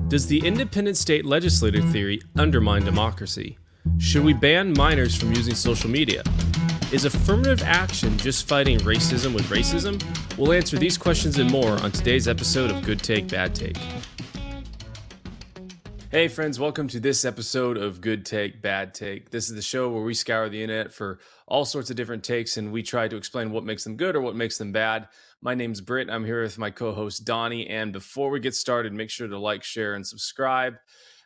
Does the independent state legislator theory undermine democracy? Should we ban minors from using social media? Is affirmative action just fighting racism with racism? We'll answer these questions and more on today's episode of Good Take, Bad Take. Hey friends, welcome to this episode of Good Take, Bad Take. This is the show where we scour the internet for all sorts of different takes and we try to explain what makes them good or what makes them bad. My name's Britt. I'm here with my co-host Donnie. And before we get started, make sure to like, share, and subscribe.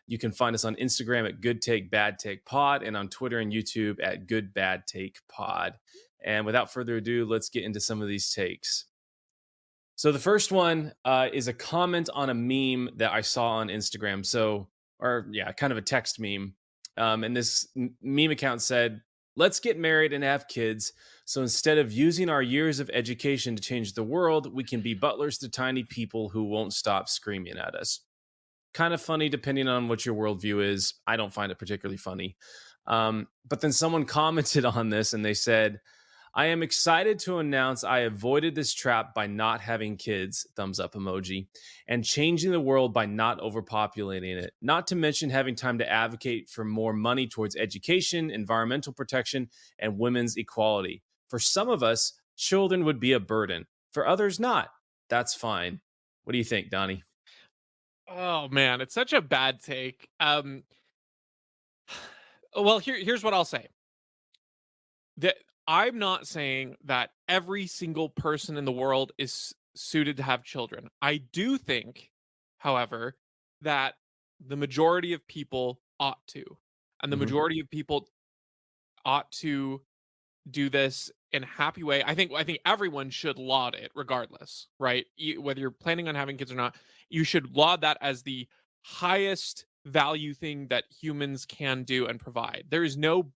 You can find us on Instagram at Good Take, Bad Take Pod and on Twitter and YouTube at Good Bad Take Pod. And without further ado, let's get into some of these takes. So the first one is a comment on a meme that I saw on Instagram. Kind of a text meme. And this meme account said, "Let's get married and have kids. So instead of using our years of education to change the world, we can be butlers to tiny people who won't stop screaming at us." Kind of funny depending on what your worldview is. I don't find it particularly funny. But then someone commented on this and they said, "I am excited to announce I avoided this trap by not having kids," thumbs up emoji, "and changing the world by not overpopulating it. Not to mention having time to advocate for more money towards education, environmental protection, and women's equality. For some of us, children would be a burden. For others, not. That's fine." What do you think, Donnie? Oh man, it's such a bad take. Here's what I'll say. That I'm not saying that every single person in the world is suited to have children. I do think, however, that the majority of people ought to. And the Mhm. majority of people ought to do this in a happy way. I think everyone should laud it regardless, right? Whether you're planning on having kids or not, you should laud that as the highest value thing that humans can do and provide. There is no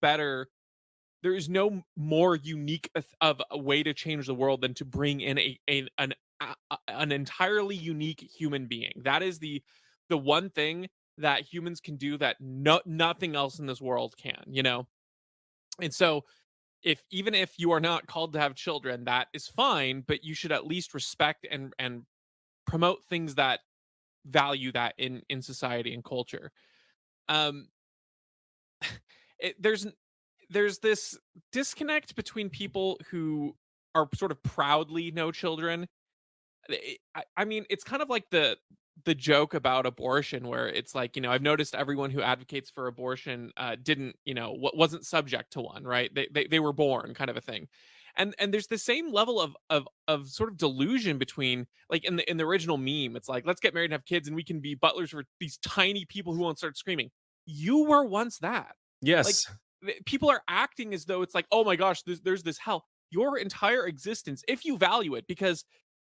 more unique of a way to change the world than to bring in an entirely unique human being. That is the one thing that humans can do that nothing else in this world can, you know? And so if even if you are not called to have children, that is fine, but you should at least respect and promote things that value that in society and culture. Um it, there's this disconnect between people who are sort of proudly no children. I mean, it's kind of like the joke about abortion where it's like, I've noticed everyone who advocates for abortion didn't, wasn't subject to one, right? They were born, kind of a thing. And there's the same level of sort of delusion between, like, in the original meme, it's like, let's get married and have kids and we can be butlers for these tiny people who won't start screaming. You were once that. Like, Yes. people are acting as though it's like, oh my gosh, there's this hell. Your entire existence, if you value it, because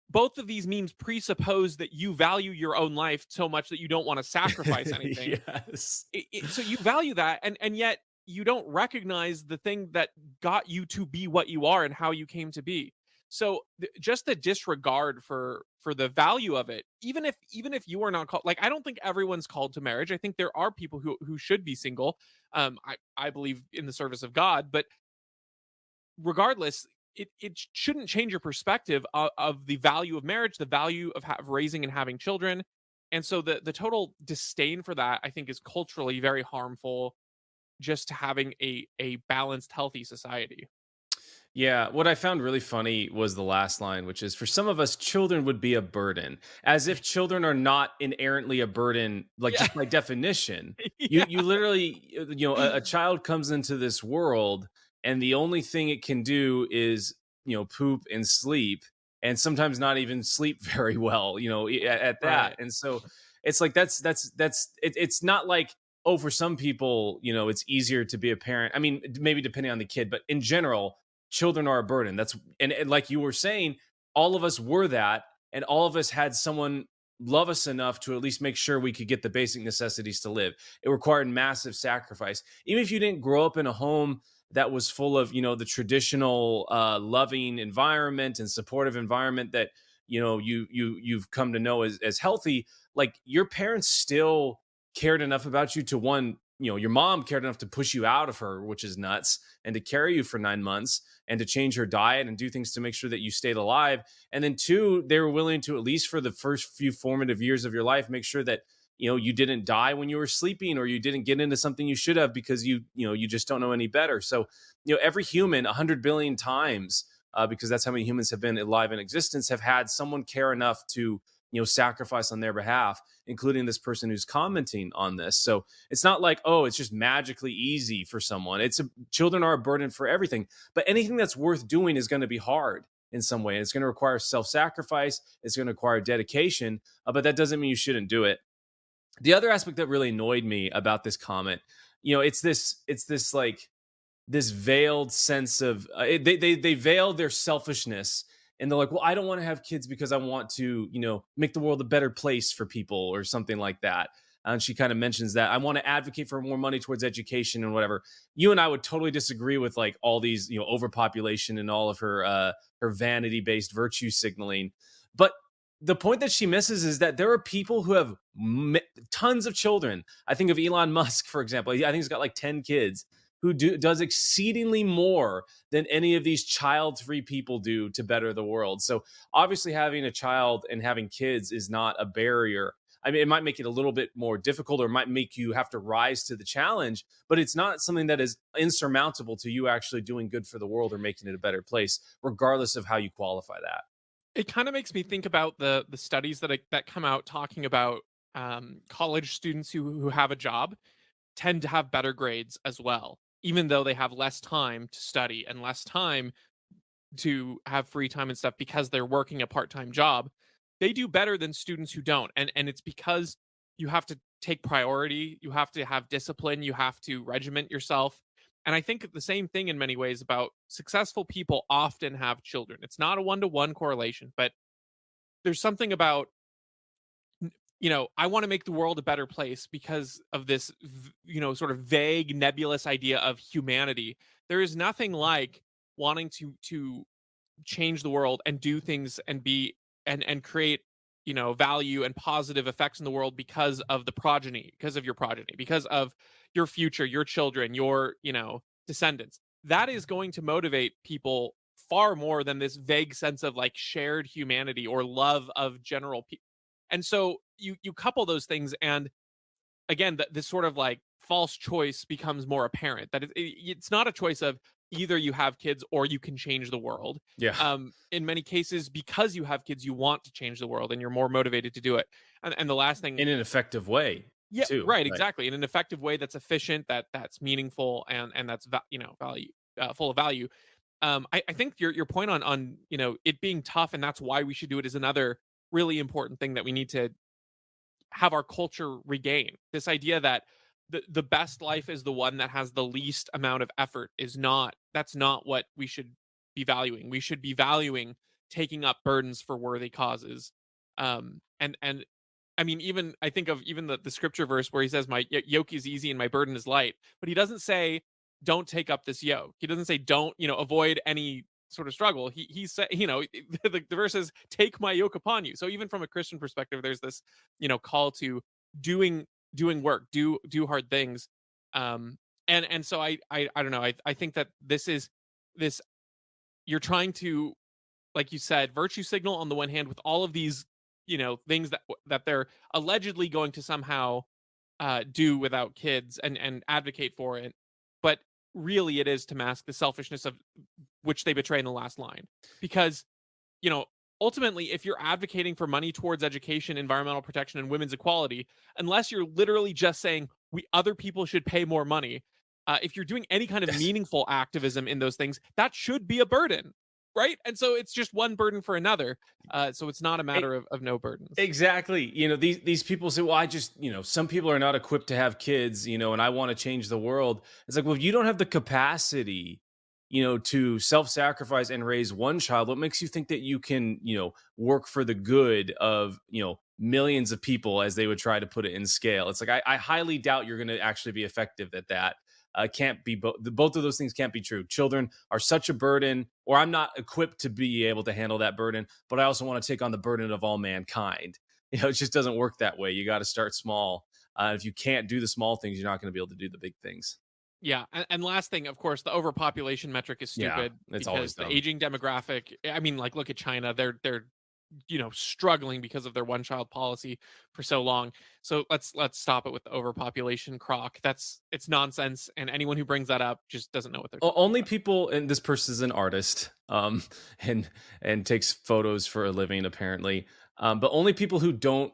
both of these memes presuppose that you value your own life so much that you don't want to sacrifice anything. Yes. So you value that, and yet you don't recognize the thing that got you to be what you are and how you came to be. So just the disregard for the value of it, even if you are not called, like, I don't think everyone's called to marriage. I think there are people who should be single. I believe in the service of God, but regardless, it shouldn't change your perspective of the value of marriage, the value of raising and having children. And so the total disdain for that, I think, is culturally very harmful, just to having a balanced, healthy society. Yeah, what I found really funny was the last line, which is, "For some of us, children would be a burden," as if children are not inherently a burden, like Yeah. just by definition. You Yeah. you literally, a child comes into this world, and the only thing it can do is, poop and sleep, and sometimes not even sleep very well, at that. Right. And so it's like it's not like, oh, for some people, it's easier to be a parent. I mean, maybe depending on the kid, but in general children are a burden. And like you were saying, all of us were that, and all of us had someone love us enough to at least make sure we could get the basic necessities to live. It required massive sacrifice. Even if you didn't grow up in a home that was full of, the traditional loving environment and supportive environment that you've come to know as healthy, like your parents still cared enough about you to, one, your mom cared enough to push you out of her, which is nuts, and to carry you for 9 months and to change her diet and do things to make sure that you stayed alive. And then two, they were willing to, at least for the first few formative years of your life, make sure that you didn't die when you were sleeping, or you didn't get into something you should have because you just don't know any better. So every human 100 billion times, because that's how many humans have been alive in existence, have had someone care enough to sacrifice on their behalf, including this person who's commenting on this. So it's not like, oh, it's just magically easy for someone. Children are a burden for everything, but anything that's worth doing is going to be hard in some way. It's going to require self-sacrifice. It's going to require dedication, but that doesn't mean you shouldn't do it. The other aspect that really annoyed me about this comment, it's this like this veiled sense of they veil their selfishness, and they're like, well, I don't want to have kids because I want to make the world a better place for people or something like that. And she kind of mentions that I want to advocate for more money towards education and whatever. You and I would totally disagree with like all these overpopulation and all of her vanity based virtue signaling. But the point that she misses is that there are people who have tons of children. I think of Elon Musk, for example. I think he's got like 10 kids, who does exceedingly more than any of these child-free people do to better the world. So obviously having a child and having kids is not a barrier. I mean, it might make it a little bit more difficult, or might make you have to rise to the challenge, but it's not something that is insurmountable to you actually doing good for the world or making it a better place, regardless of how you qualify that. It kind of makes me think about the studies that come out talking about college students who have a job tend to have better grades as well, even though they have less time to study and less time to have free time and stuff because they're working a part-time job. They do better than students who don't. And it's because you have to take priority, you have to have discipline, you have to regiment yourself. And I think the same thing in many ways about successful people often have children. It's not a one-to-one correlation, but there's something about I want to make the world a better place because of this, sort of vague, nebulous idea of humanity. There is nothing like wanting to change the world and do things and be and create, value and positive effects in the world because of the progeny, because of your progeny, because of your future, your children, your, descendants. That is going to motivate people far more than this vague sense of like shared humanity or love of general people. And so you couple those things, and again, this sort of like false choice becomes more apparent. That it's not a choice of either you have kids or you can change the world. Yeah. In many cases, because you have kids, you want to change the world, and you're more motivated to do it. And the last thing, In an effective way yeah, too. right, Right. exactly, in an effective way that's efficient, that's meaningful, and that's value, full of value. I think your point on it being tough, and that's why we should do it, is another really important thing that we need to have our culture regain. This idea that the best life is the one that has the least amount of effort is not that's not what we should be valuing. We should be valuing taking up burdens for worthy causes. And I mean, even I think of even the scripture verse where he says, "My yoke is easy and my burden is light," but he doesn't say, "Don't take up this yoke." He doesn't say, "Don't avoid any sort of struggle." He said, the verse says, "Take my yoke upon you." So even from a Christian perspective, there's this call to doing work, do hard things. Um, and so I don't know. I think that this you're trying to, like you said, virtue signal on the one hand with all of these things that they're allegedly going to somehow do without kids and advocate for it, but really it is to mask the selfishness of which they betray in the last line. Because you know ultimately, if you're advocating for money towards education, environmental protection, and women's equality, unless you're literally just saying we other people should pay more money, if you're doing any kind of Yes. meaningful activism in those things, that should be a burden, right? And so it's just one burden for another. So it's not a matter of no burdens. Exactly. These people say, well, I just, some people are not equipped to have kids, and I want to change the world. It's like, well, if you don't have the capacity, to self-sacrifice and raise one child, what makes you think that you can, work for the good of, millions of people, as they would try to put it in scale? It's like, I highly doubt you're going to actually be effective at that. Can't be both of those things can't be true. Children are such a burden, or I'm not equipped to be able to handle that burden, but I also want to take on the burden of all mankind. It just doesn't work that way. You got to start small. If you can't do the small things, you're not going to be able to do the big things. Yeah, and last thing, of course, the overpopulation metric is Yeah, stupid it's always because the dumb. aging demographic. I mean, like, look at China; they're struggling because of their one child policy for so long. So let's stop it with the overpopulation crock. It's nonsense, and anyone who brings that up just doesn't know what they're talking Only about. people, and this person is an artist, and takes photos for a living apparently. But only people who don't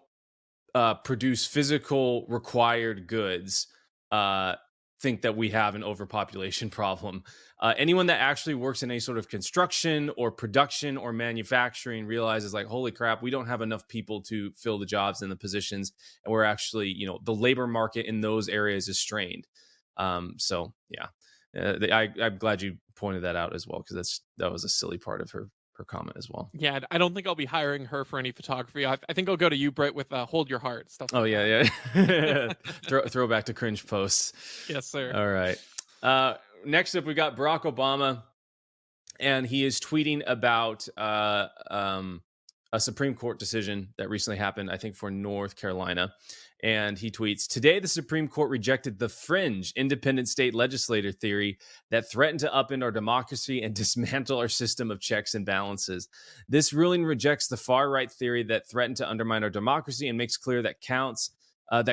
produce physical required goods uh, think that we have an overpopulation problem. Anyone that actually works in any sort of construction or production or manufacturing realizes, like, holy crap, we don't have enough people to fill the jobs and the positions, and we're actually, the labor market in those areas is strained. So yeah, I'm glad you pointed that out as well, because that was a silly part of her comment as well. Yeah, I don't think I'll be hiring her for any photography. I think I'll go to you, Britt, with hold your heart, stuff Oh like yeah, that. yeah. Throw back to cringe posts. Yes, sir. All right. Next up, we got Barack Obama, and he is tweeting about a Supreme Court decision that recently happened, I think, for North Carolina. And he tweets, "Today, the Supreme Court rejected the fringe independent state legislator theory that threatened to upend our democracy and dismantle our system of checks and balances. This ruling rejects the far right theory that threatened to undermine our democracy and makes clear that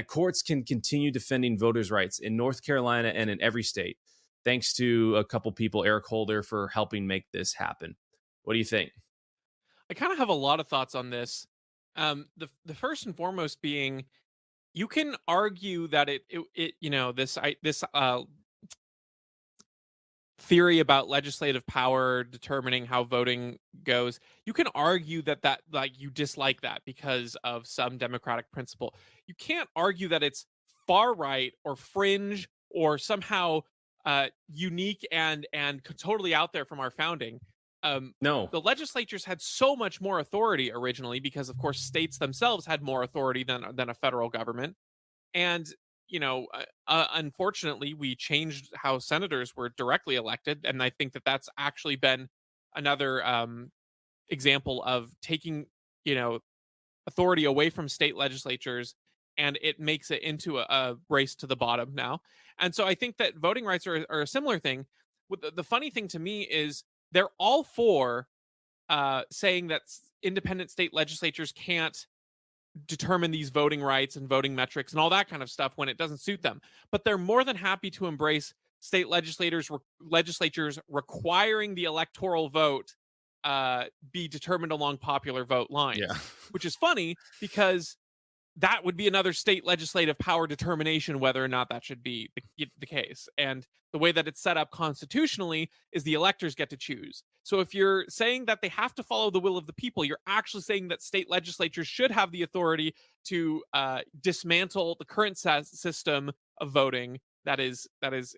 courts can continue defending voters' rights in North Carolina and in every state. Thanks to a couple people, Eric Holder, for helping make this happen." What do you think? I kind of have a lot of thoughts on this. The first and foremost being, you can argue that this theory about legislative power determining how voting goes, you can argue that like you dislike that because of some democratic principle. You can't argue that it's far right or fringe or somehow unique and totally out there from our founding. um No. the legislatures had so much more authority originally because of course states themselves had more authority than a federal government. And unfortunately, we changed how senators were directly elected, and I think that that's actually been another example of taking you know authority away from state legislatures, and it makes it into a race to the bottom now. And so I think that voting rights are a similar thing. The funny thing to me is they're all for saying that independent state legislatures can't determine these voting rights and voting metrics and all that kind of stuff when it doesn't suit them. But they're more than happy to embrace state legislatures requiring the electoral vote be determined along popular vote Yeah. lines, which is funny because that would be another state legislative power determination whether or not that should be the case. And the way that it's set up constitutionally is the electors get to choose. So if you're saying that they have to follow the will of the people, you're actually saying that state legislatures should have the authority to dismantle the current system of voting that is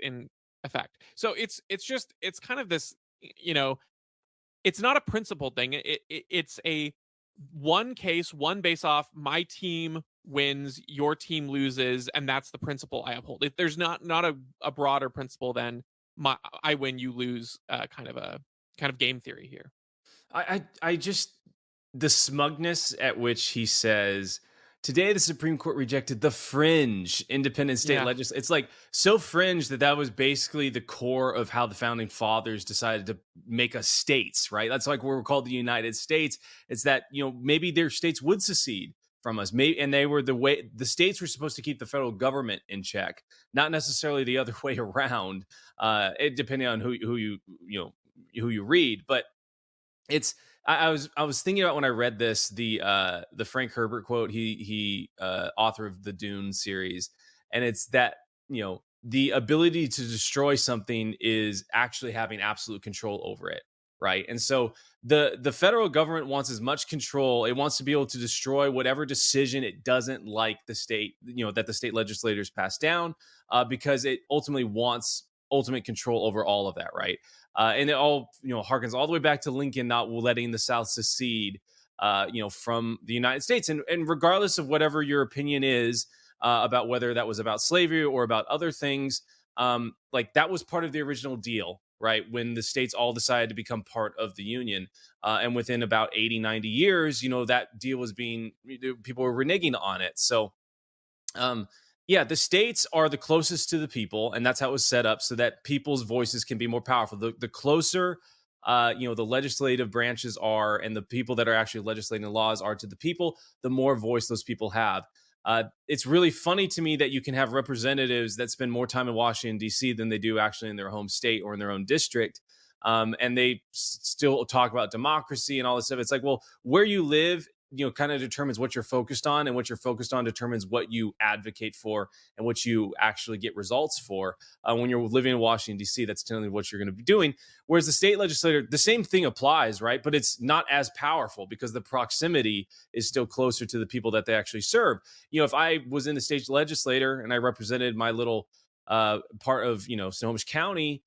in effect. So it's kind of this, you know, it's not a principled thing. It's a one case, one base off. My team wins, your team loses, and that's the principle I uphold. There's not a broader principle than my I win, you lose, kind of game theory here. I just, the smugness at which he says, "Today the Supreme Court rejected the fringe independent state Yeah, legislature." It's like so fringe that was basically the core of how the founding fathers decided to make us states, right? That's like we're called the United States. It's that, maybe their states would secede from us, maybe, and they were the states were supposed to keep the federal government in check, not necessarily the other way around. Depending on who you read, but it's I was thinking about, when I read this, the Frank Herbert quote, he author of the Dune series, and it's that, the ability to destroy something is actually having absolute control over it, right? And so the federal government wants as much control. It wants to be able to destroy whatever decision it doesn't like the state, that the state legislators pass down, because it ultimately wants ultimate control over all of that, right? And it all, harkens all the way back to Lincoln not letting the South secede, from the United States. And regardless of whatever your opinion is about whether that was about slavery or about other things, like, that was part of the original deal, right? When the states all decided to become part of the Union. And within about 80, 90 years, that deal was people were reneging on it. So, um, yeah, the states are the closest to the people, and that's how it was set up so that people's voices can be more powerful. The closer the legislative branches are, and the people that are actually legislating laws are to the people, the more voice those people have. It's really funny to me that you can have representatives that spend more time in Washington D.C. than they do actually in their home state or in their own district, and they still talk about democracy and all this stuff. It's like, well, where you live, kind of determines what you're focused on, and what you're focused on determines what you advocate for and what you actually get results for. When you're living in Washington D.C., that's generally what you're going to be doing. Whereas the state legislator, the same thing applies, right? But it's not as powerful because the proximity is still closer to the people that they actually serve. If I was in the state legislator and I represented my little part of Snohomish County,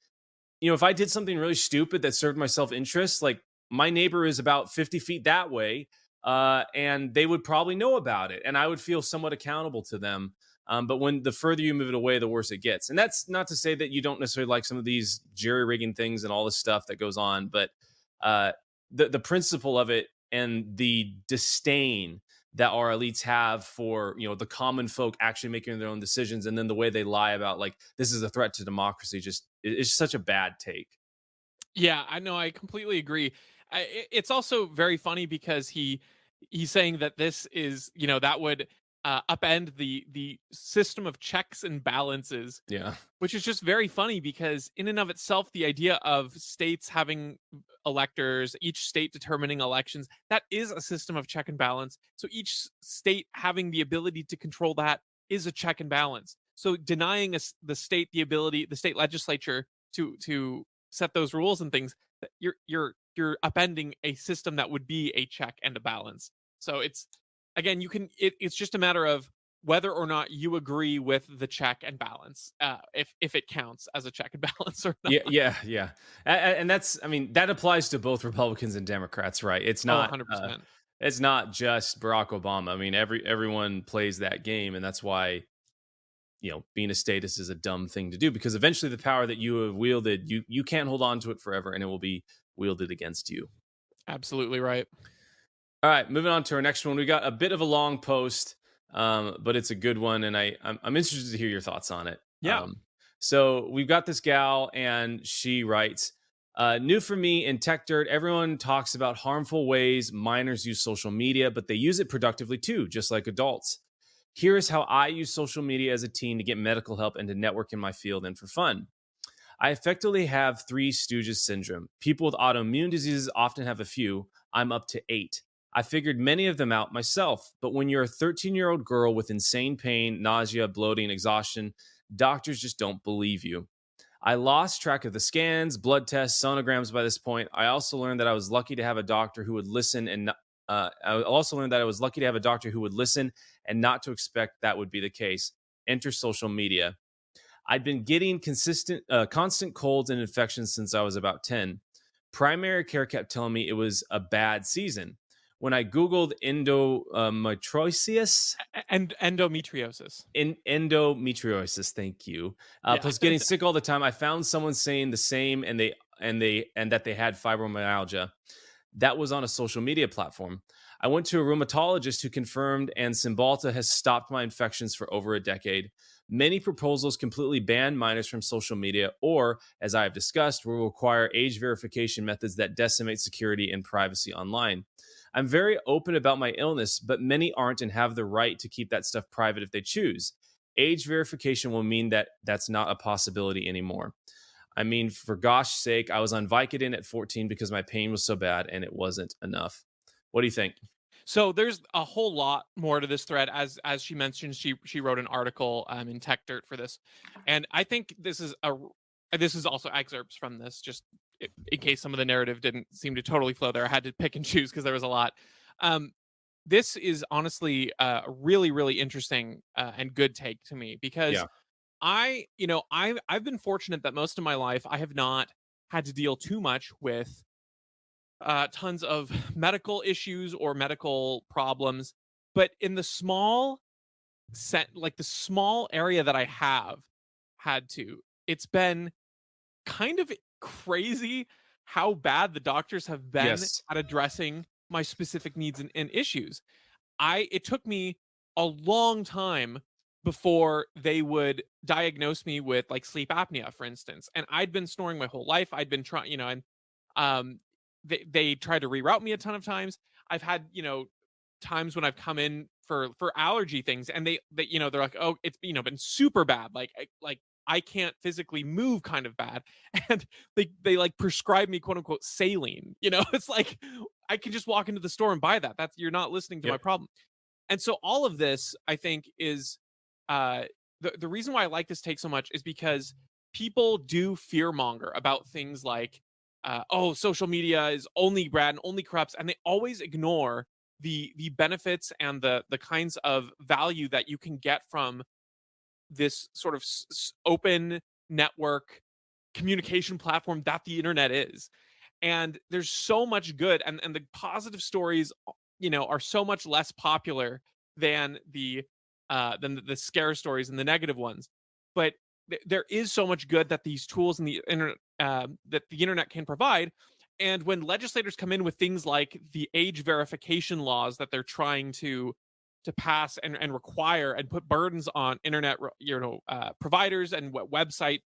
if I did something really stupid that served my self interest, like my neighbor is about 50 feet that way, and they would probably know about it, and I would feel somewhat accountable to them. But when the further you move it away, the worse it gets. And that's not to say that you don't necessarily like some of these jury rigging things and all this stuff that goes on, but uh, the principle of it and the disdain that our elites have for the common folk actually making their own decisions, and then the way they lie about like this is a threat to democracy, just it's such a bad take. Yeah, I know. I completely agree. It's also very funny because he's saying that this is, that would upend the system of checks and balances, Yeah. which is just very funny because in and of itself, the idea of states having electors, each state determining elections, that is a system of check and balance. So each state having the ability to control that is a check and balance. So denying the state the ability, the state legislature to set those rules and things, you're upending a system that would be a check and a balance. So it's again, it's just a matter of whether or not you agree with the check and balance, if it counts as a check and balance or not. Yeah, yeah, yeah. And that's, I mean, that applies to both Republicans and Democrats, right? Oh, Uh 100%. it's not just Barack Obama. I mean, everyone plays that game, and that's why, being a statist is a dumb thing to do, because eventually the power that you have wielded, you can't hold on to it forever, and it will be wielded against you. Absolutely right. All right, moving on to our next one. We got a bit of a long post, but it's a good one, and I'm interested to hear your thoughts on it. Yeah. So we've got this gal, and she writes, "New for me in tech dirt. Everyone talks about harmful ways minors use social media, but they use it productively too, just like adults. Here is how I use social media as a teen to get medical help and to network in my field and for fun. I effectively have three stooges syndrome. People with autoimmune diseases often have a few. I'm up to 8. I figured many of them out myself, but when you're a 13-year-old girl with insane pain, nausea, bloating, exhaustion, doctors just don't believe you. I lost track of the scans, blood tests, sonograms by this point. I also learned that I was lucky to have a doctor who would listen and I also learned that I was lucky to have a doctor who would listen and not to expect that would be the case. Enter social media. I'd been getting constant colds and infections since I was about 10. Primary care kept telling me it was a bad season. When I Googled endometriosis, And endometriosis. endometriosis, thank you, Yeah. plus getting sick all the time, I found someone saying the same, and that they had fibromyalgia. That was on a social media platform. I went to a rheumatologist who confirmed, and Cymbalta has stopped my infections for over a decade. Many proposals completely ban minors from social media, or, as I have discussed, will require age verification methods that decimate security and privacy online. I'm very open about my illness, but many aren't and have the right to keep that stuff private if they choose. Age verification will mean that that's not a possibility anymore. I mean, for gosh sake, I was on Vicodin at 14 because my pain was so bad and it wasn't enough. What do you think? So there's a whole lot more to this thread. As she mentioned, she wrote an article in Tech Dirt for this, and I think this is also excerpts from this, just in case some of the narrative didn't seem to totally flow there. I had to pick and choose because there was a lot. Um, this is honestly a really really interesting and good take to me because Yeah. I've been fortunate that most of my life I have not had to deal too much with tons of medical issues or medical problems. But in the small like the small area that I have had to, it's been kind of crazy how bad the doctors have been Yes. at addressing my specific needs and issues. It took me a long time before they would diagnose me with like sleep apnea, for instance. And I'd been snoring my whole life. I'd been trying, and Um, they tried to reroute me a ton of times. I've had, times when I've come in for allergy things, and they're like, "Oh, it's, been super bad. Like I can't physically move kind of bad." And they like prescribe me, quote unquote, saline. It's like I can just walk into the store and buy that. That's You're not listening to my Yep. problem. And so all of this, I think, is uh the reason why I like this take so much is because people do fearmonger about things like oh, social media is only bad and only corrupts, and they always ignore the benefits and the kinds of value that you can get from this sort of open network communication platform that the internet is. And there's so much good, and the positive stories, are so much less popular than the scare stories and the negative ones. But there is so much good that these tools and the internet that the internet can provide. And when legislators come in with things like the age verification laws that they're trying to pass and require and put burdens on internet providers and website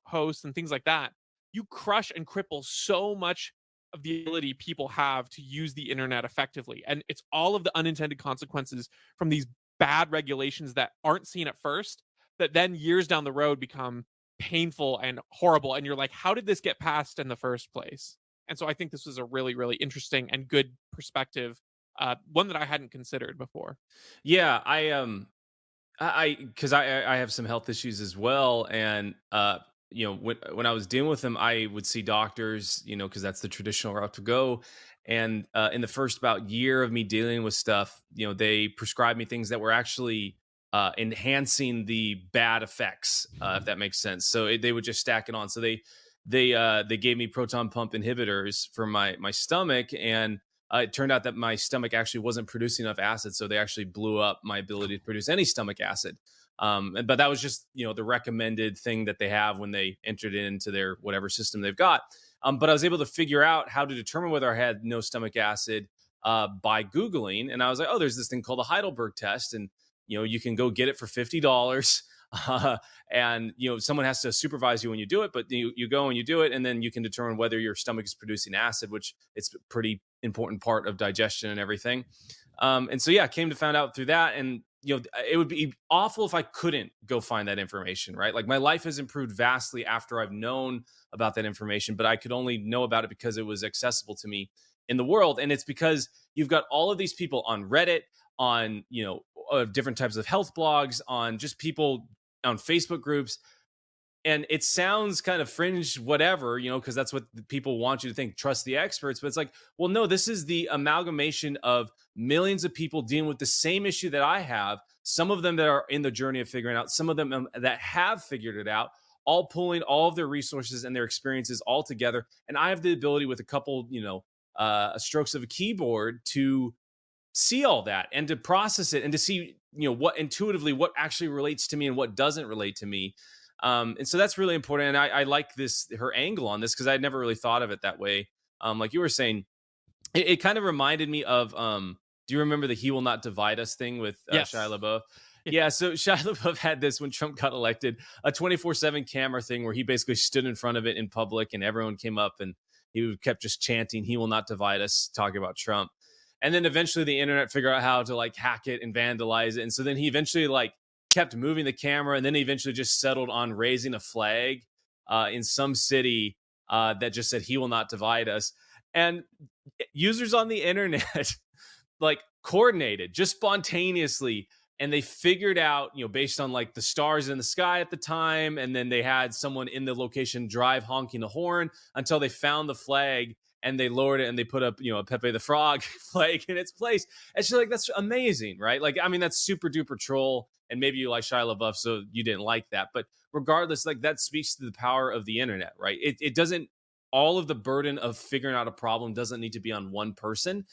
hosts and things like that, you crush and cripple so much of the ability people have to use the internet effectively. And it's all of the unintended consequences from these bad regulations that aren't seen at first, that then years down the road become painful and horrible. And you're like, how did this get passed in the first place? And so I think this was a really, really interesting and good perspective, one that I hadn't considered before. Yeah, because I have some health issues as well, and when I was dealing with them, I would see doctors, because that's the traditional route to go. And in the first about year of me dealing with stuff, they prescribed me things that were actually enhancing the bad effects, if that makes sense. So they would just stack it on. So they gave me proton pump inhibitors for my stomach, and it turned out that my stomach actually wasn't producing enough acid, so they actually blew up my ability to produce any stomach acid. But that was just the recommended thing that they have when they entered it into their whatever system they've got. But I was able to figure out how to determine whether I had no stomach acid by Googling, and I was like, oh, there's this thing called a Heidelberg test, and you can go get it for $50. Uh, and someone has to supervise you when you do it, but you go and you do it, and then you can determine whether your stomach is producing acid, which it's a pretty important part of digestion and everything. And so yeah, I came to find out through that. And it would be awful if I couldn't go find that information, right? Like my life has improved vastly after I've known about that information, but I could only know about it because it was accessible to me in the world. And it's because you've got all of these people on Reddit, on different types of health blogs, on just people on Facebook groups. And it sounds kind of fringe, whatever, because that's what the people want you to think, trust the experts. But it's like, well, no, this is the amalgamation of millions of people dealing with the same issue that I have. Some of them that are in the journey of figuring out, some of them that have figured it out, all pulling all of their resources and their experiences all together. And I have the ability with a couple, strokes of a keyboard to see all that and to process it and to see what intuitively what actually relates to me and what doesn't relate to me. And so that's really important, and I like this her angle on this because I'd never really thought of it that way. Like you were saying, it kind of reminded me of do you remember the "He Will Not Divide Us" thing with Shia Yes. LaBeouf? Yeah. Yeah, so Shia LaBeouf had this when Trump got elected, a 24/7 camera thing where he basically stood in front of it in public, and everyone came up and he kept just chanting "He will not divide us," talking about Trump. And then eventually the internet figured out how to like hack it and vandalize it, and so then he eventually like kept moving the camera, and then he eventually just settled on raising a flag in some city that just said "He will not divide us." And users on the internet like coordinated just spontaneously, and they figured out based on like the stars in the sky at the time, and then they had someone in the location drive honking the horn until they found the flag, and they lowered it and they put up a Pepe the Frog flag in its place. And she's like, that's amazing, right? Like, I mean, that's super duper troll, and maybe you like Shia LaBeouf so you didn't like that, but regardless, like that speaks to the power of the internet, right? It doesn't, all of the burden of figuring out a problem doesn't need to be on one person.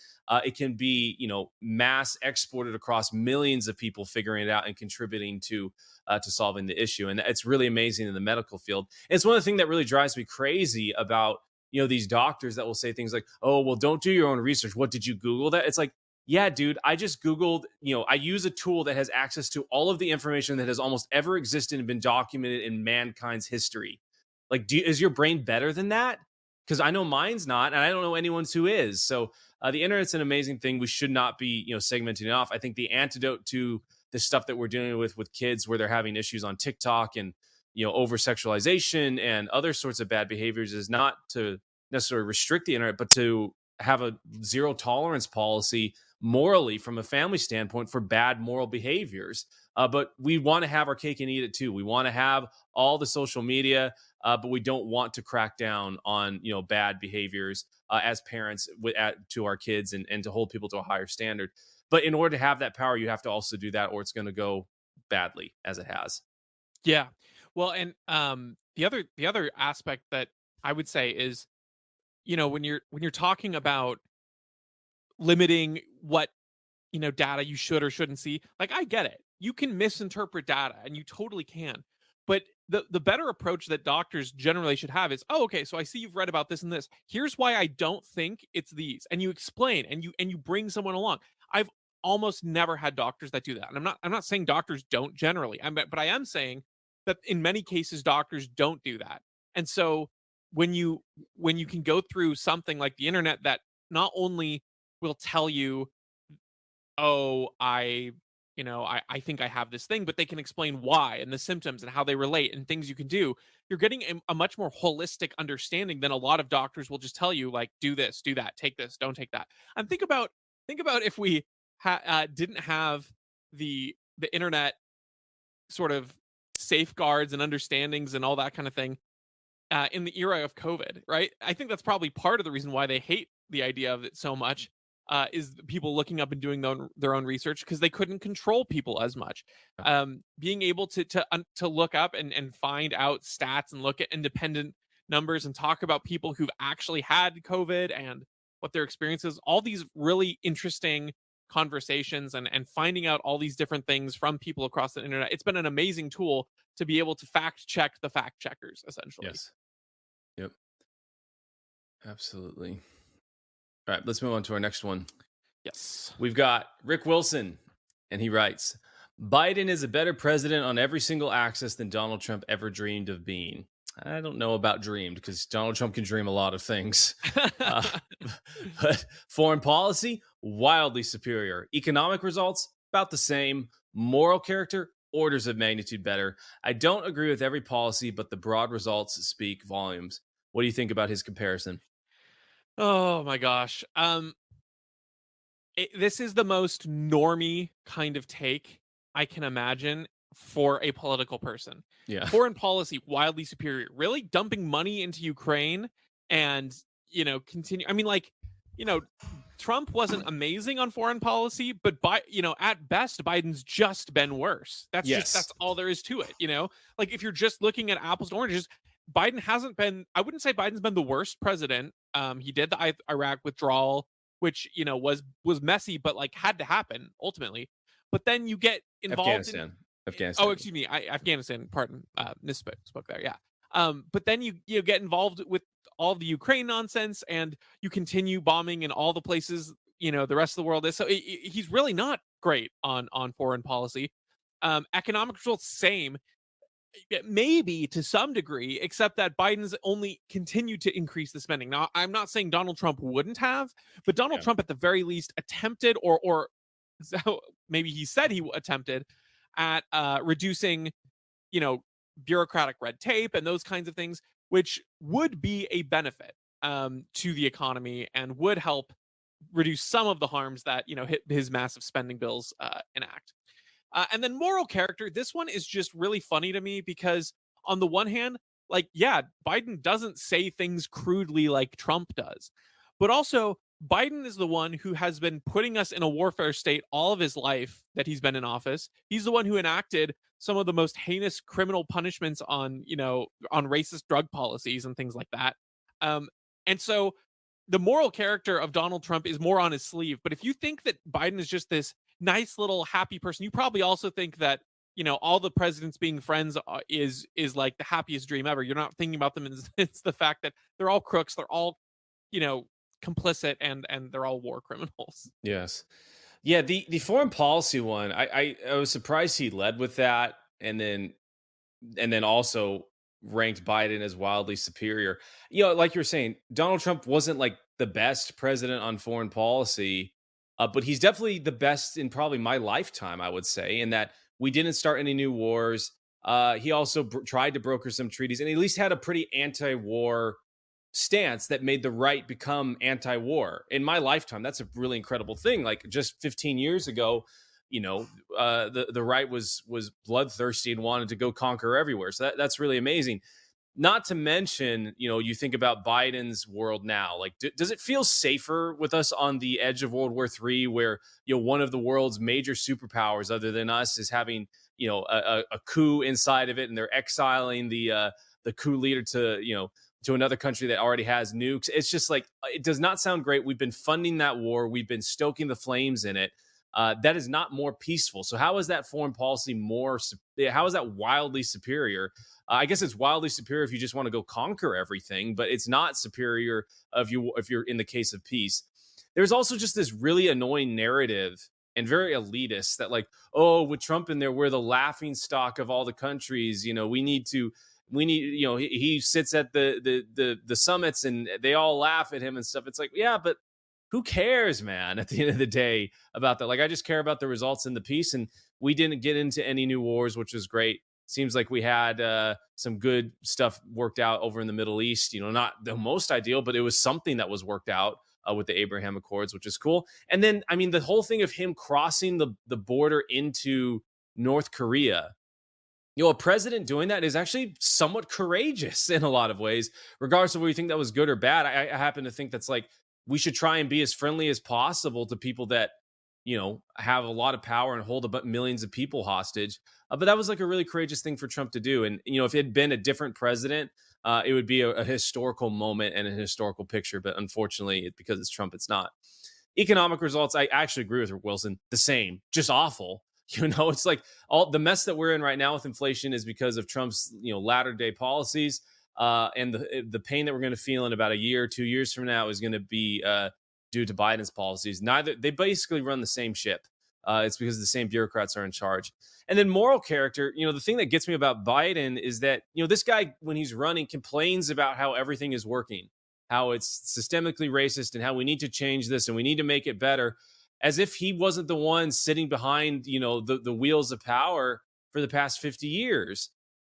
It can be, mass exported across millions of people figuring it out and contributing to solving the issue. And it's really amazing in the medical field. And it's one of the things that really drives me crazy about these doctors that will say things like, "Oh, well, don't do your own research. What did you Google that?" It's like, yeah, dude, I just Googled. I use a tool that has access to all of the information that has almost ever existed and been documented in mankind's history. Like, is your brain better than that? because I know mine's not, and I don't know anyone's who is. So the internet's an amazing thing. We should not be, segmenting it off. I think the antidote to the stuff that we're dealing with kids, where they're having issues on TikTok and over sexualization and other sorts of bad behaviors, is not to necessarily restrict the internet, but to have a zero tolerance policy morally from a family standpoint for bad moral behaviors. But we want to have our cake and eat it too. We want to have all the social media, but we don't want to crack down on bad behaviors as parents to our kids, and to hold people to a higher standard. But in order to have that power, you have to also do that, or it's going to go badly as it has. Yeah. Well, and the other aspect that I would say is, when you're talking about limiting what data you should or shouldn't see, like, I get it. You can misinterpret data, and you totally can. But the better approach that doctors generally should have is, oh, okay, so I see you've read about this and this. Here's why I don't think it's these. And you explain, and you bring someone along. I've almost never had doctors that do that. And I'm not saying doctors don't generally. But I am saying that in many cases doctors don't do that. And so when you when you can go through something like the internet that not only will tell you, oh, I think I have this thing, but they can explain why and the symptoms and how they relate and things you can do. You're getting a much more holistic understanding than a lot of doctors will just tell you, like, do this, do that, take this, don't take that. And think about if we didn't have the internet sort of safeguards and understandings and all that kind of thing in the era of COVID, right? I think that's probably part of the reason why they hate the idea of it so much. Is people looking up and doing their own research because they couldn't control people as much. Being able to look up and find out stats and look at independent numbers and talk about people who've actually had COVID and what their experiences, all these really interesting conversations, and finding out all these different things from people across the internet. It's been an amazing tool to be able to fact check the fact checkers, essentially. Yes. Yep. Absolutely. All right, let's move on to our next one. Yes. We've got Rick Wilson, and he writes, Biden is a better president on every single axis than Donald Trump ever dreamed of being. I don't know about dreamed, because Donald Trump can dream a lot of things. Uh, but foreign policy, wildly superior. Economic results, about the same. Moral character, orders of magnitude better. I don't agree with every policy, but the broad results speak volumes. What do you think about his comparison? Oh my gosh. This is the most normie kind of take I can imagine for a political person. Yeah. Foreign policy wildly superior, really dumping money into Ukraine, and continue. I mean, like, you know, Trump wasn't amazing on foreign policy, but at best, Biden's just been worse. That's Yes. all there is to it. Like, if you're just looking at apples and oranges, Biden hasn't been. I wouldn't say Biden's been the worst president. He did the Iraq withdrawal, which was messy, but like had to happen ultimately. But then you get involved in. Afghanistan. Afghanistan. Oh, excuse me, Afghanistan. Pardon, misspoke spoke there. Yeah. But then you get involved with all the Ukraine nonsense, and you continue bombing in all the places the rest of the world is. So he's really not great on foreign policy. Economic results, same. Maybe to some degree, except that Biden's only continued to increase the spending. Now, I'm not saying Donald Trump wouldn't have, but Donald Yeah. Trump at the very least attempted, or so maybe he said he attempted at reducing, you know, bureaucratic red tape and those kinds of things, which would be a benefit to the economy and would help reduce some of the harms that his massive spending bills enact. And then moral character, this one is just really funny to me because on the one hand, like, yeah, Biden doesn't say things crudely like Trump does, but also Biden is the one who has been putting us in a warfare state all of his life that he's been in office. He's the one who enacted some of the most heinous criminal punishments on racist drug policies and things like that. Um, and so the moral character of Donald Trump is more on his sleeve. But if you think that Biden is just this nice little happy person, you probably also think that all the presidents being friends is like the happiest dream ever. You're not thinking about them as it's the fact that they're all crooks, they're all you know complicit, and they're all war criminals. Yes. Yeah, the foreign policy one, I was surprised he led with that, and then also ranked Biden as wildly superior. Like you're saying, Donald Trump wasn't like the best president on foreign policy, but he's definitely the best in probably my lifetime, I would say, in that we didn't start any new wars. He also tried to broker some treaties and at least had a pretty anti war stance that made the right become anti-war in my lifetime. That's a really incredible thing. Like just 15 years ago, you know, the right was bloodthirsty and wanted to go conquer everywhere. So that's really amazing. Not to mention, you think about Biden's world now. Like, does it feel safer with us on the edge of World War III, where one of the world's major superpowers, other than us, is having a coup inside of it, and they're exiling the coup leader to another country that already has nukes? It's just like it does not sound great. We've been funding that war. We've been stoking the flames in it. That is not more peaceful. So how is that foreign policy more? How is that wildly superior? I guess it's wildly superior if you just want to go conquer everything, but it's not superior if you're in the case of peace. There's also just this really annoying narrative and very elitist that like, oh, with Trump in there, we're the laughing stock of all the countries. He sits at the summits and they all laugh at him and stuff. It's like, yeah, but who cares, man, at the end of the day about that? Like, I just care about the results and the peace. And we didn't get into any new wars, which was great. Seems like we had some good stuff worked out over in the Middle East. Not the most ideal, but it was something that was worked out with the Abraham Accords, which is cool. And then, I mean, the whole thing of him crossing the border into North Korea, a president doing that is actually somewhat courageous in a lot of ways, regardless of whether you think that was good or bad. I happen to think that's like we should try and be as friendly as possible to people that have a lot of power and hold about millions of people hostage. But that was like a really courageous thing for Trump to do. And if it had been a different president, it would be a historical moment and a historical picture. But unfortunately, because it's Trump, it's not. Economic results, I actually agree with Wilson. The same, just awful. It's like all the mess that we're in right now with inflation is because of Trump's, latter day policies. And the pain that we're going to feel in about a year, 2 years from now is going to be due to Biden's policies. They basically run the same ship. It's because the same bureaucrats are in charge. And then moral character, the thing that gets me about Biden is that, this guy, when he's running, complains about how everything is working, how it's systemically racist and how we need to change this and we need to make it better, as if he wasn't the one sitting behind, the wheels of power for the past 50 years.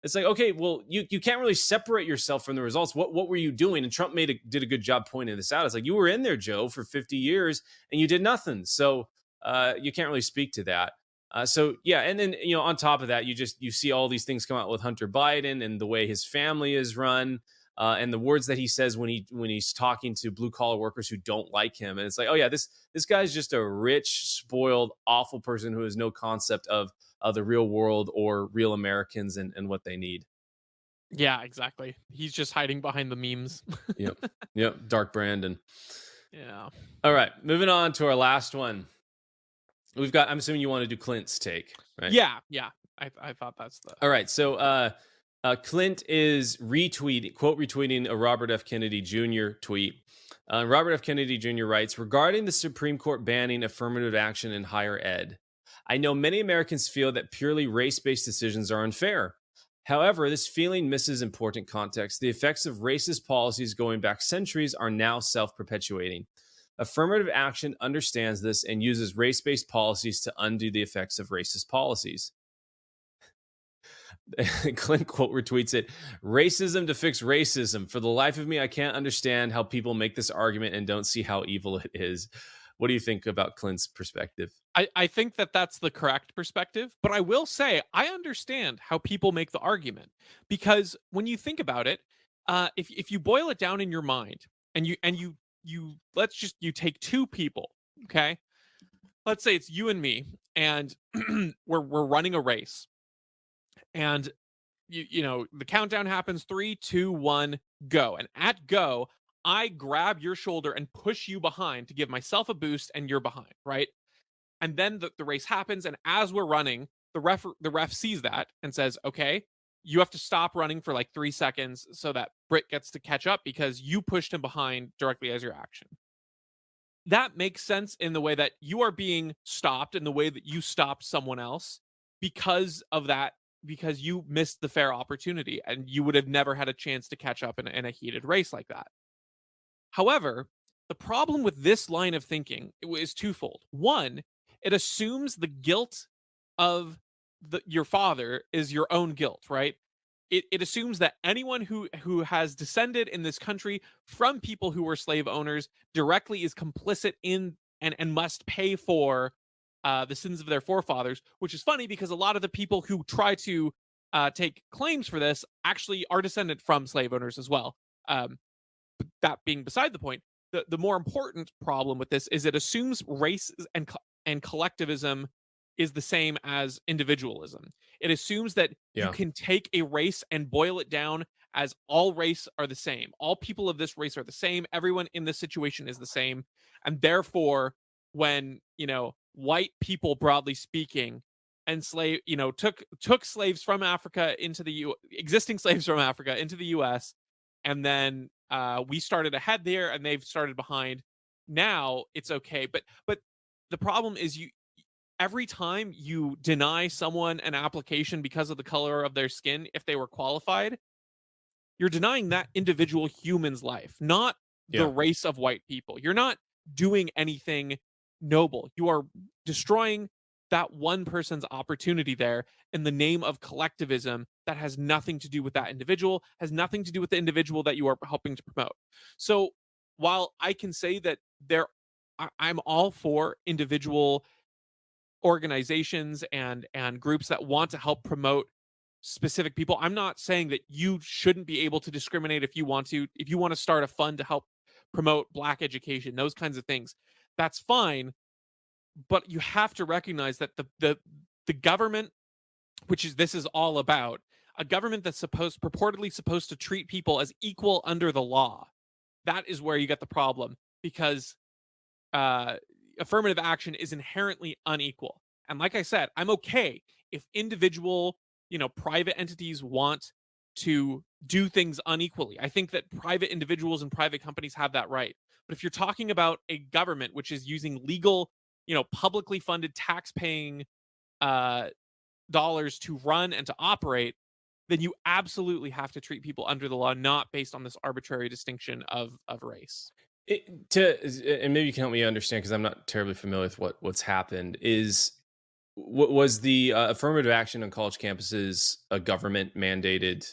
It's like, okay, well, you can't really separate yourself from the results. What were you doing? And Trump did a good job pointing this out. It's like, you were in there, Joe, for 50 years and you did nothing. So you can't really speak to that. So yeah, and then on top of that, you see all these things come out with Hunter Biden and the way his family is run. And the words that he says when he's talking to blue collar workers who don't like him, and it's like, oh yeah, this guy's just a rich, spoiled, awful person who has no concept of the real world or real Americans and what they need. Yeah, exactly. He's just hiding behind the memes. Yep. Dark Brandon. Yeah. All right, moving on to our last one. We've got. I'm assuming you want to do Clint's take, right? Yeah. I thought that's the. All right, so Clint is retweeting a Robert F. Kennedy Jr. tweet. Robert F. Kennedy Jr. writes, regarding the Supreme Court banning affirmative action in higher ed, I know many Americans feel that purely race-based decisions are unfair. However, this feeling misses important context. The effects of racist policies going back centuries are now self-perpetuating. Affirmative action understands this and uses race-based policies to undo the effects of racist policies. Clint quote retweets it. Racism to fix racism. For the life of me, I can't understand how people make this argument and don't see how evil it is. What do you think about Clint's perspective? I think that that's the correct perspective, but I will say I understand how people make the argument, because when you think about it, if you boil it down in your mind and you let's just you take two people, okay? Let's say it's you and me, and we're running a race, and the countdown happens, 3 2 1 go, and at go I grab your shoulder and push you behind to give myself a boost, and you're behind, right? And then the race happens, and as we're running, the ref sees that and says, okay, you have to stop running for like 3 seconds so that Britt gets to catch up because you pushed him behind directly as your action. That makes sense in the way that you are being stopped, in the way that you stopped someone else, because of that because you missed the fair opportunity and you would have never had a chance to catch up in a heated race like that. However, the problem with this line of thinking is twofold. One, it assumes the guilt of your father is your own guilt, right? It assumes that anyone who has descended in this country from people who were slave owners directly is complicit in and must pay for the sins of their forefathers, which is funny because a lot of the people who try to take claims for this actually are descended from slave owners as well. Um, that being beside the point, the more important problem with this is it assumes race and collectivism is the same as individualism. It assumes that you Yeah. can take a race and boil it down as all race are the same. All people of this race are the same. Everyone in this situation is the same. And therefore, when, white people broadly speaking took slaves from Africa into existing slaves from Africa into the US, and then we started ahead there and they've started behind. Now it's okay. But the problem is every time you deny someone an application because of the color of their skin, if they were qualified, you're denying that individual human's life, not the Yeah. race of white people. You're not doing anything noble. You are destroying that one person's opportunity there in the name of collectivism that has nothing to do with that individual, has nothing to do with the individual that you are helping to promote. So while I can say that I'm all for individual organizations and groups that want to help promote specific people. I'm not saying that you shouldn't be able to discriminate if you want to. If you want to start a fund to help promote black education, those kinds of things, that's fine. But you have to recognize that the government, which is this is all about, a government that's purportedly supposed to treat people as equal under the law. That is where you get the problem because uh, affirmative action is inherently unequal. And like I said, I'm okay if individual, private entities want to do things unequally. I think that private individuals and private companies have that right. But if you're talking about a government which is using legal, publicly funded tax-paying uh, dollars to run and to operate, then you absolutely have to treat people under the law, not based on this arbitrary distinction of race. And maybe you can help me understand because I'm not terribly familiar with what's happened. Was the affirmative action on college campuses a government mandated?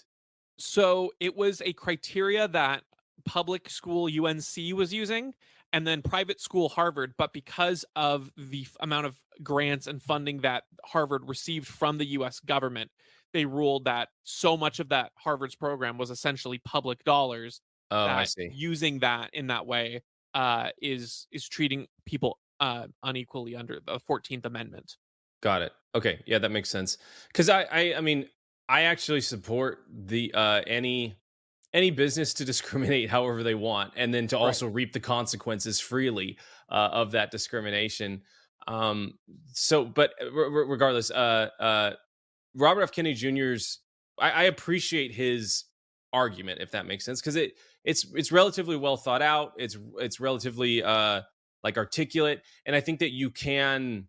So it was a criteria that public school UNC was using and then private school Harvard. But because of the amount of grants and funding that Harvard received from the US government, they ruled that so much of that Harvard's program was essentially public dollars Oh, I that see. using that in that way is treating people unequally under the 14th Amendment. Got it. Okay, yeah, that makes sense. Because I mean, I actually support the any business to discriminate however they want, and then to Right. also reap the consequences freely of that discrimination. Um, so, but regardless, Robert F. Kennedy Jr.'s, I appreciate his argument, if that makes sense, because it's relatively well thought out. It's relatively like articulate, and I think you can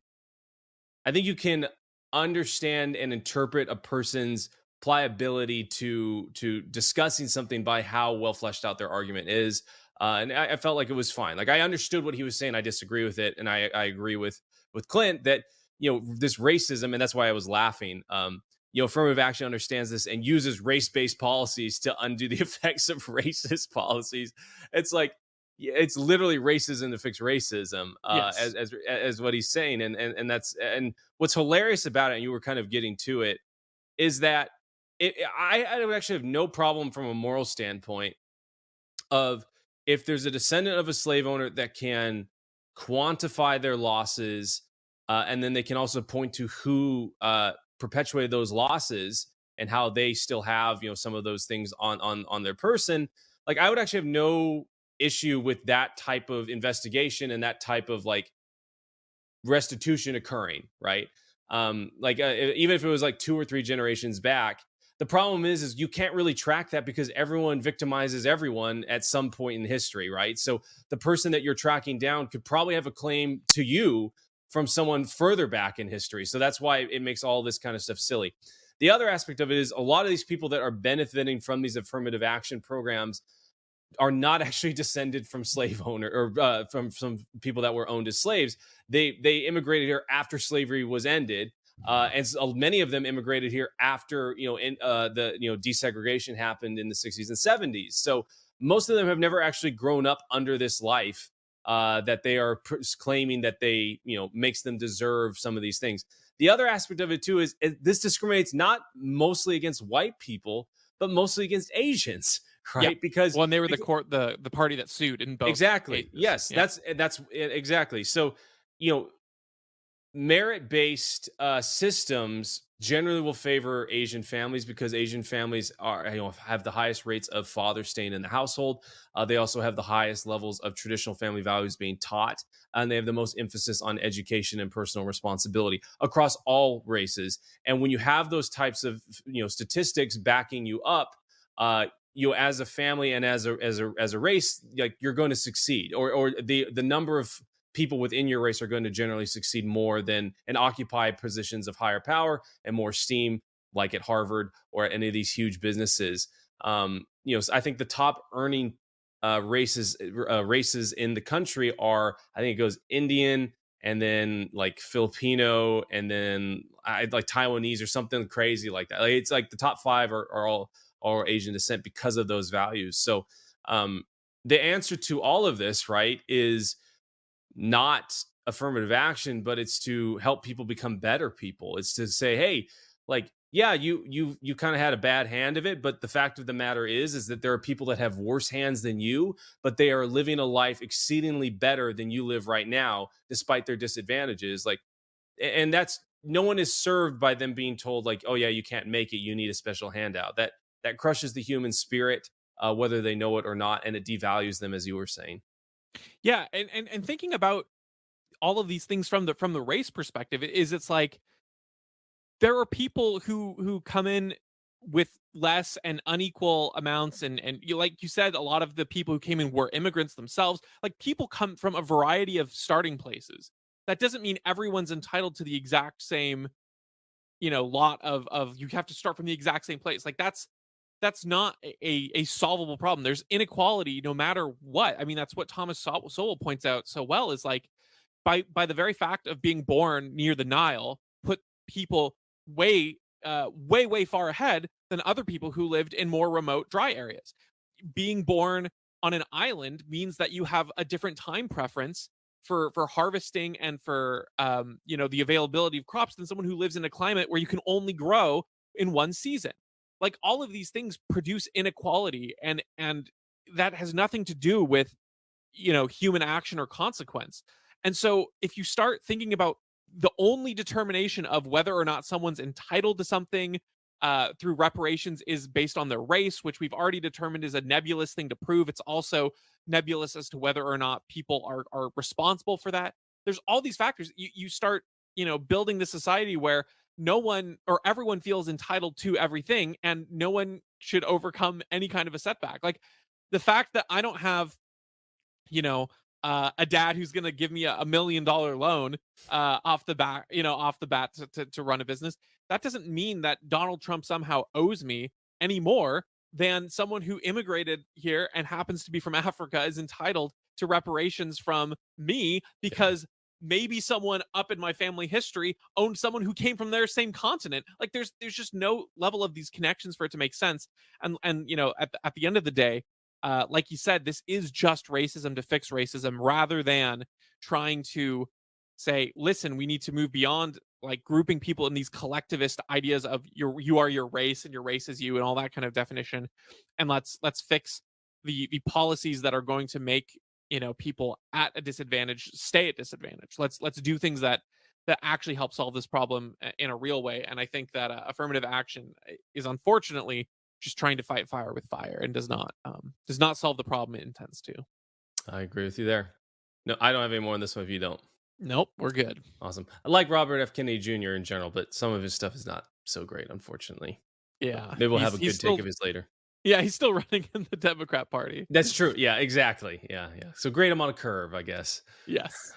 understand and interpret a person's pliability to discussing something by how well fleshed out their argument is. And I felt like it was fine. Like I understood what he was saying. I disagree with it, and I agree with Clint that this racism, and that's why I was laughing. Affirmative action understands this and uses race-based policies to undo the effects of racist policies. It's like it's literally racism to fix racism, Yes. as what he's saying, and that's and what's hilarious about it. And you were kind of getting to it is that I would actually have no problem from a moral standpoint of if there's a descendant of a slave owner that can quantify their losses, and then they can also point to who perpetuated those losses and how they still have some of those things on their person. Like I would actually have no issue with that type of investigation and that type of like restitution occurring, right? Even if it was like 2 or 3 generations back, the problem is you can't really track that because everyone victimizes everyone at some point in history, right? So the person that you're tracking down could probably have a claim to you from someone further back in history. So that's why it makes all this kind of stuff silly. The other aspect of it is a lot of these people that are benefiting from these affirmative action programs are not actually descended from slave owner or from some people that were owned as slaves. They immigrated here after slavery was ended, and so many of them immigrated here after the desegregation happened in the 60s and 70s. So most of them have never actually grown up under this life that they are claiming that they makes them deserve some of these things. The other aspect of it too is this discriminates not mostly against white people, but mostly against Asians, Yeah. right? Because Well, and they were the party that sued in both exactly. cases. Yes, Yeah. that's exactly. So, you know, merit-based systems generally will favor Asian families because Asian families are have the highest rates of fathers staying in the household. They also have the highest levels of traditional family values being taught, and they have the most emphasis on education and personal responsibility across all races. And when you have those types of statistics backing you up, as a family and as a race, like you're going to succeed, or the number of people within your race are going to generally succeed more than and occupy positions of higher power and more steam, like at Harvard or at any of these huge businesses. So I think the top earning races in the country are, I think it goes Indian, and then like Filipino, and then like Taiwanese or something crazy like that. Like, it's like the top five are all Asian descent because of those values. So um, the answer to all of this, right, is not affirmative action, but it's to help people become better people. It's to say, hey, like, yeah, you kind of had a bad hand of it, but the fact of the matter is that there are people that have worse hands than you, but they are living a life exceedingly better than you live right now, despite their disadvantages. Like, and that's, no one is served by them being told like, oh yeah, you can't make it, you need a special handout. That crushes the human spirit, whether they know it or not, and it devalues them, as you were saying. Yeah, and thinking about all of these things from the race perspective is it's like there are people who come in with less and unequal amounts, and you, like you said, a lot of the people who came in were immigrants themselves. Like, people come from a variety of starting places. That doesn't mean everyone's entitled to the exact same, lot of you have to start from the exact same place. Like, that's not a solvable problem. There's inequality no matter what. I mean, that's what Thomas Sowell points out so well, is like, by the very fact of being born near the Nile, put people way far ahead than other people who lived in more remote, dry areas. Being born on an island means that you have a different time preference for harvesting and for the availability of crops than someone who lives in a climate where you can only grow in one season. Like, all of these things produce inequality, and that has nothing to do with human action or consequence. And so if you start thinking about the only determination of whether or not someone's entitled to something through reparations is based on their race, which we've already determined is a nebulous thing to prove. It's also nebulous as to whether or not people are responsible for that. There's all these factors. You start, building this society where no one or everyone feels entitled to everything, and no one should overcome any kind of a setback. Like, the fact that I don't have a dad who's going to give me $1 million loan off the bat to run a business. That doesn't mean that Donald Trump somehow owes me any more than someone who immigrated here and happens to be from Africa is entitled to reparations from me, Yeah. because maybe someone up in my family history owned someone who came from their same continent. Like, there's just no level of these connections for it to make sense. And at the end of the day, like you said, this is just racism to fix racism, rather than trying to say, listen, we need to move beyond like grouping people in these collectivist ideas of you are your race and your race is you and all that kind of definition. And let's fix the policies that are going to make people at a disadvantage stay at disadvantage. Let's do things that actually help solve this problem in a real way. And I think that affirmative action is unfortunately just trying to fight fire with fire, and does not solve the problem it intends to. I agree with you there. No, I don't have any more on this one if you don't. Nope, we're good. Awesome. I like Robert F. Kennedy Jr. in general, but some of his stuff is not so great, unfortunately. But Yeah, maybe we'll have a he's good take still of his later. yeah, he's still running in the Democrat Party. That's true. Yeah, exactly. Yeah, yeah. So grade him on a curve, I guess. Yes.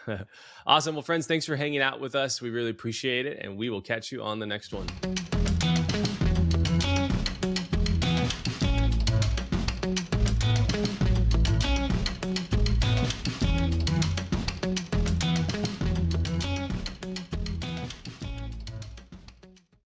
Awesome. Well, friends, thanks for hanging out with us. We really appreciate it, and we will catch you on the next one.